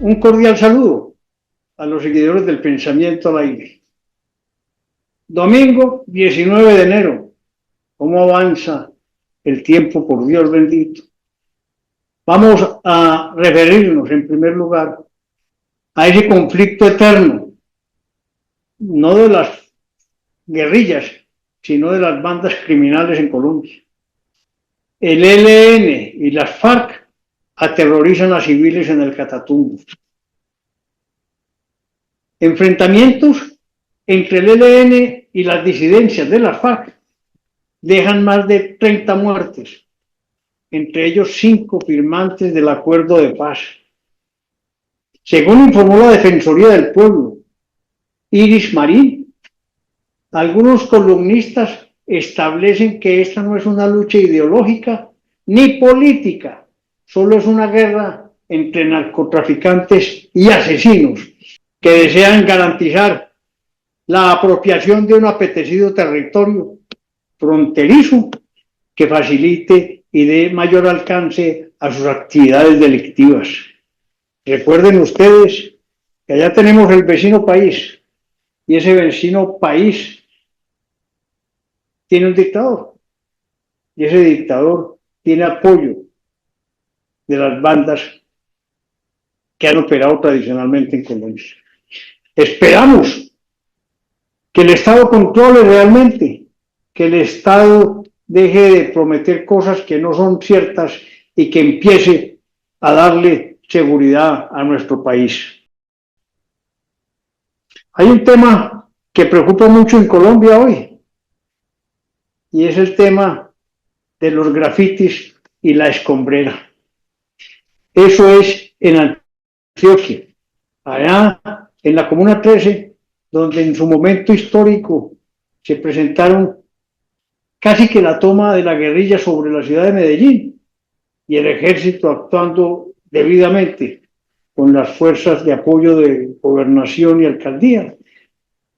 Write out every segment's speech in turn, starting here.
Un cordial saludo a los seguidores del Pensamiento al Aire. Domingo 19 de enero. ¿Cómo avanza el tiempo, por Dios bendito? Vamos a referirnos en primer lugar a ese conflicto eterno, no de las guerrillas, sino de las bandas criminales en Colombia. El ELN y las FARC aterrorizan a civiles en el Catatumbo. Enfrentamientos entre el ELN y las disidencias de las FARC dejan más de 30 muertes, entre ellos 5 firmantes del acuerdo de paz. Según informó la Defensoría del Pueblo, Iris Marín, algunos columnistas establecen que esta no es una lucha ideológica ni política, solo es una guerra entre narcotraficantes y asesinos que desean garantizar la apropiación de un apetecido territorio fronterizo que facilite y dé mayor alcance a sus actividades delictivas. Recuerden ustedes que allá tenemos el vecino país, y ese vecino país tiene un dictador, y ese dictador tiene apoyo de las bandas que han operado tradicionalmente en Colombia. Esperamos que el Estado controle realmente, que el Estado deje de prometer cosas que no son ciertas y que empiece a darle seguridad a nuestro país. Hay un tema que preocupa mucho en Colombia hoy, y es el tema de los grafitis y la escombrera. Eso es en Antioquia, allá en la Comuna 13, donde en su momento histórico se presentaron casi que la toma de la guerrilla sobre la ciudad de Medellín y el ejército actuando debidamente con las fuerzas de apoyo de gobernación y alcaldía,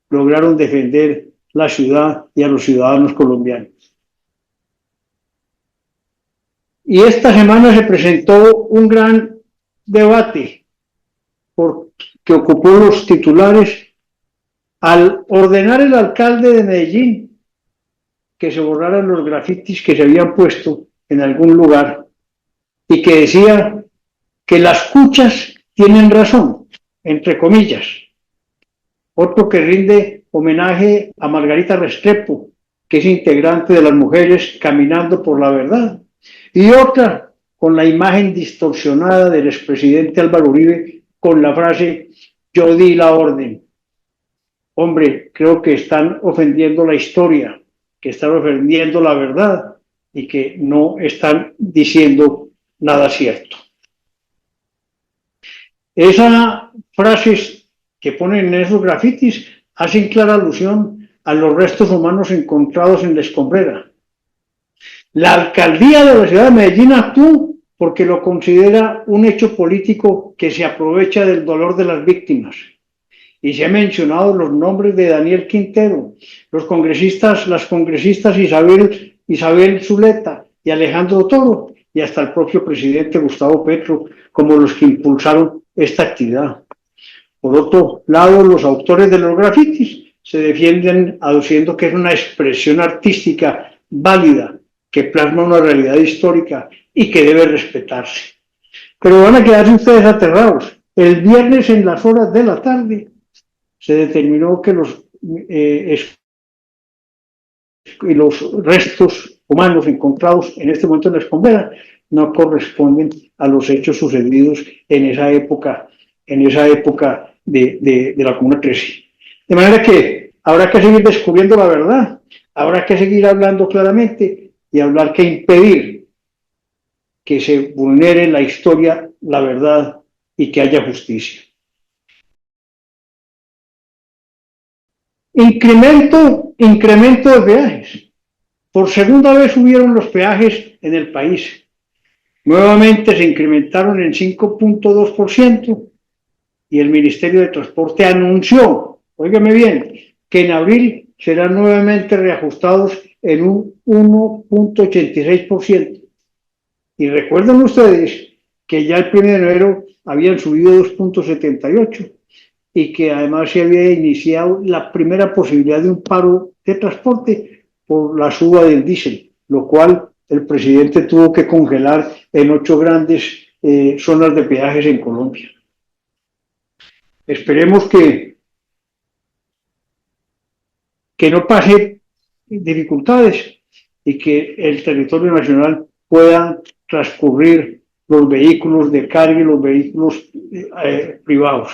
lograron defender la ciudad y a los ciudadanos colombianos. Y esta semana se presentó un gran debate que ocupó los titulares al ordenar el alcalde de Medellín que se borraran los grafitis que se habían puesto en algún lugar y que decía que las cuchas tienen razón, entre comillas. Otro que rinde homenaje a Margarita Restrepo, que es integrante de las Mujeres Caminando por la Verdad, y otra con la imagen distorsionada del expresidente Álvaro Uribe con la frase "yo di la orden". Hombre, creo que están ofendiendo la historia, que están ofendiendo la verdad y que no están diciendo nada cierto. Esas frases que ponen en esos grafitis hacen clara alusión a los restos humanos encontrados en la escombrera. La alcaldía de la ciudad de Medellín actuó porque lo considera un hecho político que se aprovecha del dolor de las víctimas. Y se han mencionado los nombres de Daniel Quintero, las congresistas Isabel Zuleta y Alejandro Toro, y hasta el propio presidente Gustavo Petro, como los que impulsaron esta actividad. Por otro lado, los autores de los grafitis se defienden aduciendo que es una expresión artística válida, que plasma una realidad histórica y que debe respetarse. Pero van a quedarse ustedes aterrados. El viernes en las horas de la tarde se determinó que los restos humanos encontrados en este momento en la escombrera no corresponden a los hechos sucedidos en esa época de la Comuna 13. De manera que habrá que seguir descubriendo la verdad, habrá que seguir hablando claramente y hablar que impedir que se vulnere la historia, la verdad y que haya justicia. Incremento de peajes. Por segunda vez subieron los peajes en el país. Nuevamente se incrementaron en 5.2% y el Ministerio de Transporte anunció, óigame bien, que en abril serán nuevamente reajustados en un 1.86%. Y recuerden ustedes que ya el 1 de enero habían subido 2,78 y que además se había iniciado la primera posibilidad de un paro de transporte por la suba del diésel, lo cual el presidente tuvo que congelar en 8 grandes zonas de peajes en Colombia. Esperemos que no pase dificultades y que el territorio nacional pueda transcurrir los vehículos de carga y los vehículos privados,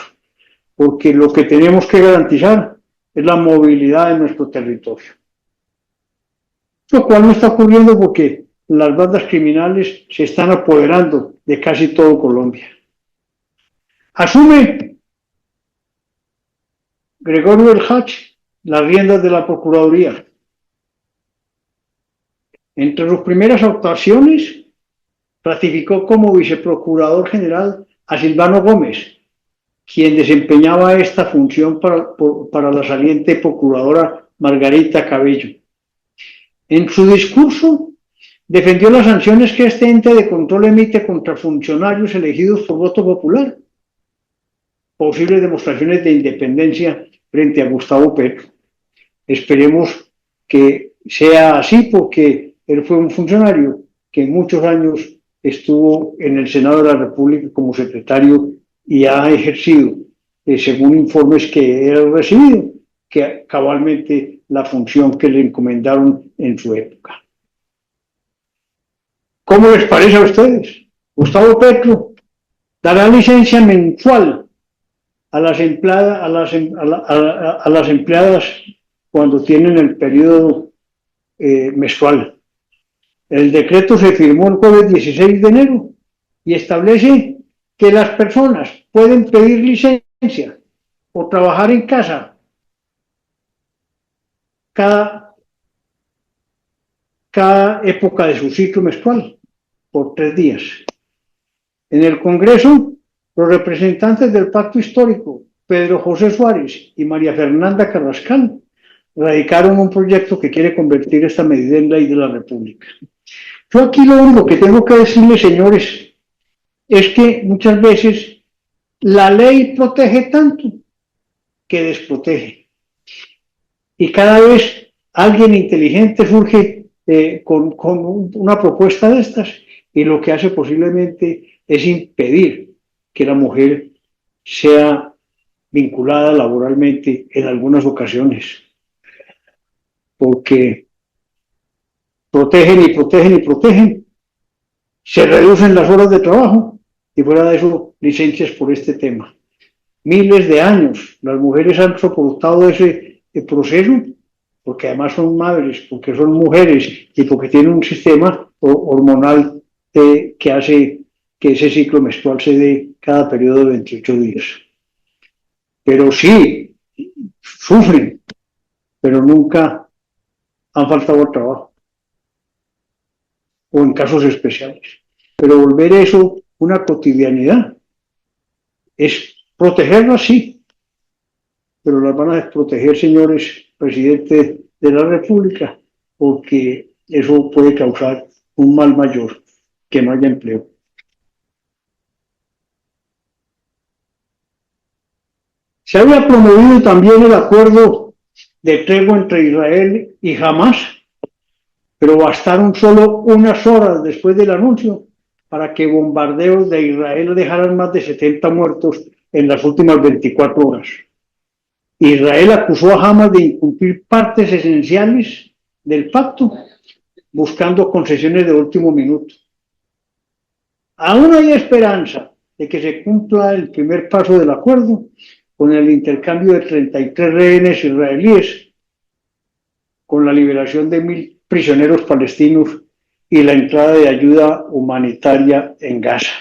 porque lo que tenemos que garantizar es la movilidad de nuestro territorio. Lo cual no está ocurriendo porque las bandas criminales se están apoderando de casi todo Colombia. Asume Gregorio El Hach las riendas de la Procuraduría. Entre sus primeras actuaciones, ratificó como viceprocurador general a Silvano Gómez, quien desempeñaba esta función para la saliente procuradora Margarita Cabello. En su discurso, defendió las sanciones que este ente de control emite contra funcionarios elegidos por voto popular, posibles demostraciones de independencia frente a Gustavo Petro. Esperemos que sea así porque él fue un funcionario que en muchos años estuvo en el Senado de la República como secretario y ha ejercido, según informes que he recibido, que cabalmente la función que le encomendaron en su época. ¿Cómo les parece a ustedes? Gustavo Petro dará licencia mensual a las empleadas cuando tienen el periodo menstrual. El decreto se firmó el jueves 16 de enero y establece que las personas pueden pedir licencia o trabajar en casa cada época de su ciclo menstrual por 3 días. En el Congreso, los representantes del Pacto Histórico, Pedro José Suárez y María Fernanda Carrascal, radicaron un proyecto que quiere convertir esta medida en ley de la República. Yo aquí lo único que tengo que decirles, señores, es que muchas veces la ley protege tanto que desprotege. Y cada vez alguien inteligente surge con una propuesta de estas y lo que hace posiblemente es impedir que la mujer sea vinculada laboralmente en algunas ocasiones. Porque protegen y protegen y protegen, se reducen las horas de trabajo y fuera de eso licencias por este tema. Miles de años las mujeres han soportado ese proceso porque además son madres, porque son mujeres y porque tienen un sistema hormonal que hace que ese ciclo menstrual se dé cada periodo de 28 días. Pero sí, sufren, pero nunca han faltado al trabajo, o en casos especiales. Pero volver eso una cotidianidad es protegerlas, sí, pero las van a desproteger, señores presidentes de la República, porque eso puede causar un mal mayor, que no haya empleo. Se había promovido también el acuerdo de tregua entre Israel y Hamás, pero bastaron solo unas horas después del anuncio para que bombardeos de Israel dejaran más de 70 muertos en las últimas 24 horas. Israel acusó a Hamás de incumplir partes esenciales del pacto, buscando concesiones de último minuto. Aún hay esperanza de que se cumpla el primer paso del acuerdo con el intercambio de 33 rehenes israelíes, con la liberación de 1.000 prisioneros palestinos y la entrada de ayuda humanitaria en Gaza.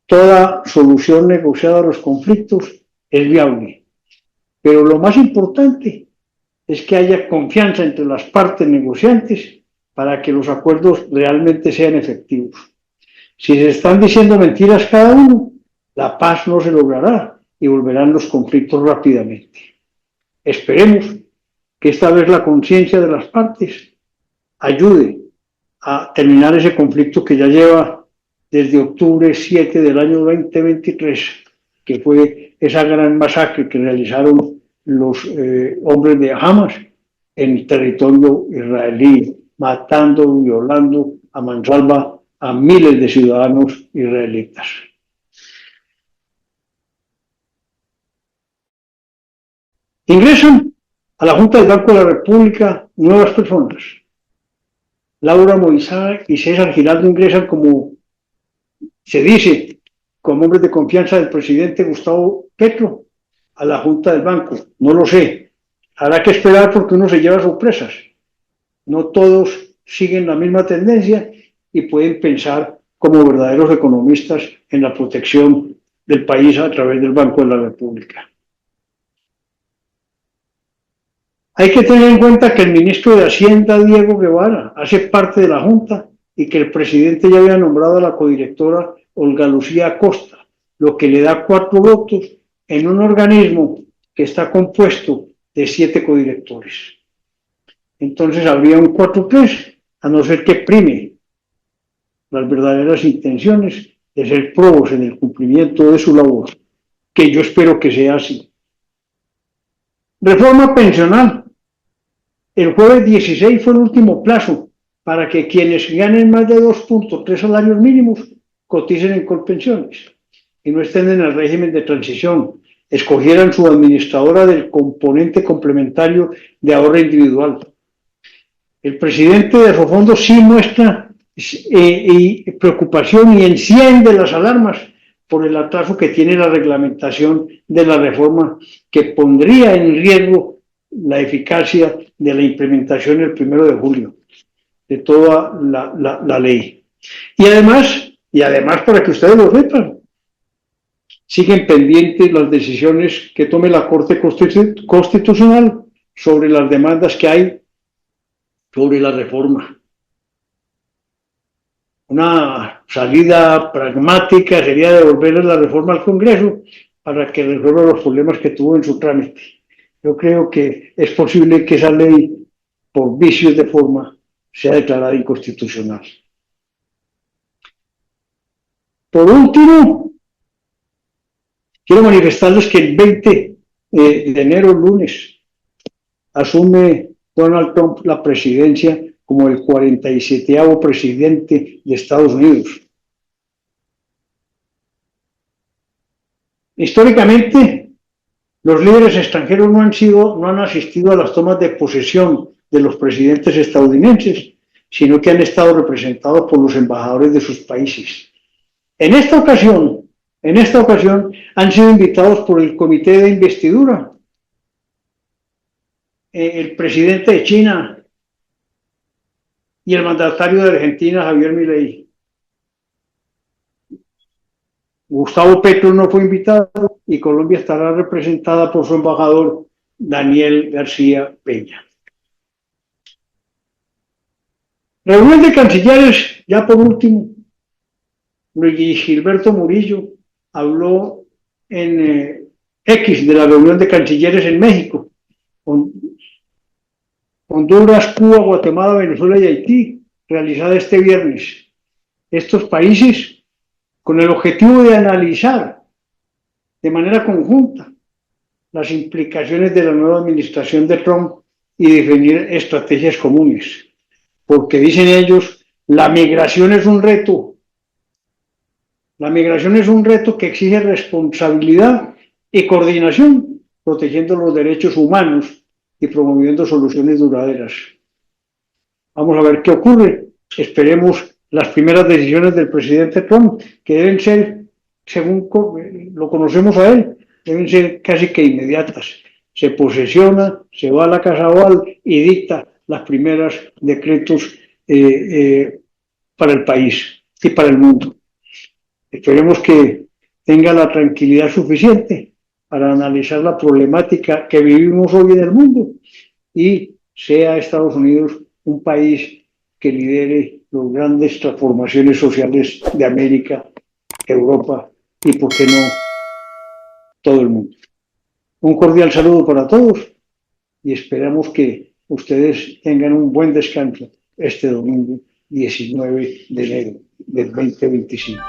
Toda solución negociada a los conflictos es viable, pero lo más importante es que haya confianza entre las partes negociantes para que los acuerdos realmente sean efectivos. Si se están diciendo mentiras cada uno, la paz no se logrará y volverán los conflictos rápidamente. Esperemos que esta vez la conciencia de las partes ayude a terminar ese conflicto que ya lleva desde octubre 7 del año 2023, que fue esa gran masacre que realizaron los hombres de Hamas en territorio israelí, matando, violando a mansalva a miles de ciudadanos israelitas. Ingresan a la Junta del Banco de la República nuevas personas. Laura Moisá y César Giraldo ingresan como se dice, como hombres de confianza del presidente Gustavo Petro a la Junta del Banco. No lo sé. Habrá que esperar porque uno se lleva sorpresas. No todos siguen la misma tendencia y pueden pensar como verdaderos economistas en la protección del país a través del Banco de la República. Hay que tener en cuenta que el ministro de Hacienda, Diego Guevara, hace parte de la Junta y que el presidente ya había nombrado a la codirectora Olga Lucía Acosta, lo que le da 4 votos en un organismo que está compuesto de 7 codirectores. Entonces habría un 4-3, a no ser que prime las verdaderas intenciones de ser probos en el cumplimiento de su labor, que yo espero que sea así. Reforma pensional. El jueves 16 fue el último plazo para que quienes ganen más de 2.3 salarios mínimos coticen en Colpensiones y no estén en el régimen de transición, escogieran su administradora del componente complementario de ahorro individual. El presidente de Asofondo sí muestra preocupación y enciende las alarmas por el atraso que tiene la reglamentación de la reforma que pondría en riesgo la eficacia de la implementación el 1 de julio de toda la ley. Y además para que ustedes lo sepan, siguen pendientes las decisiones que tome la Corte Constitucional sobre las demandas que hay sobre la reforma. Una salida pragmática sería devolverle la reforma al Congreso para que resuelva los problemas que tuvo en su trámite. Yo creo que es posible que esa ley, por vicios de forma, sea declarada inconstitucional. Por último, quiero manifestarles que el 20 de enero, lunes, asume Donald Trump la presidencia como el 47º presidente de Estados Unidos. Históricamente, los líderes extranjeros no han asistido a las tomas de posesión de los presidentes estadounidenses, sino que han estado representados por los embajadores de sus países. En esta ocasión han sido invitados por el Comité de Investidura, el presidente de China y el mandatario de Argentina, Javier Milei. Gustavo Petro no fue invitado y Colombia estará representada por su embajador, Daniel García Peña. Reunión de cancilleres, ya por último. Luis Gilberto Murillo habló en X de la reunión de cancilleres en México, Honduras, Cuba, Guatemala, Venezuela y Haití, realizada este viernes. Estos países con el objetivo de analizar de manera conjunta las implicaciones de la nueva administración de Trump y definir estrategias comunes. Porque dicen ellos, la migración es un reto. La migración es un reto que exige responsabilidad y coordinación, protegiendo los derechos humanos y promoviendo soluciones duraderas. Vamos a ver qué ocurre. Esperemos las primeras decisiones del presidente Trump, que deben ser, según lo conocemos a él, deben ser casi que inmediatas. Se posesiona, se va a la Casa Oval y dicta las primeras decretos para el país y para el mundo. Esperemos que tenga la tranquilidad suficiente para analizar la problemática que vivimos hoy en el mundo y sea Estados Unidos un país que lidere las grandes transformaciones sociales de América, Europa y, por qué no, todo el mundo. Un cordial saludo para todos y esperamos que ustedes tengan un buen descanso este domingo 19 de enero. del 2025.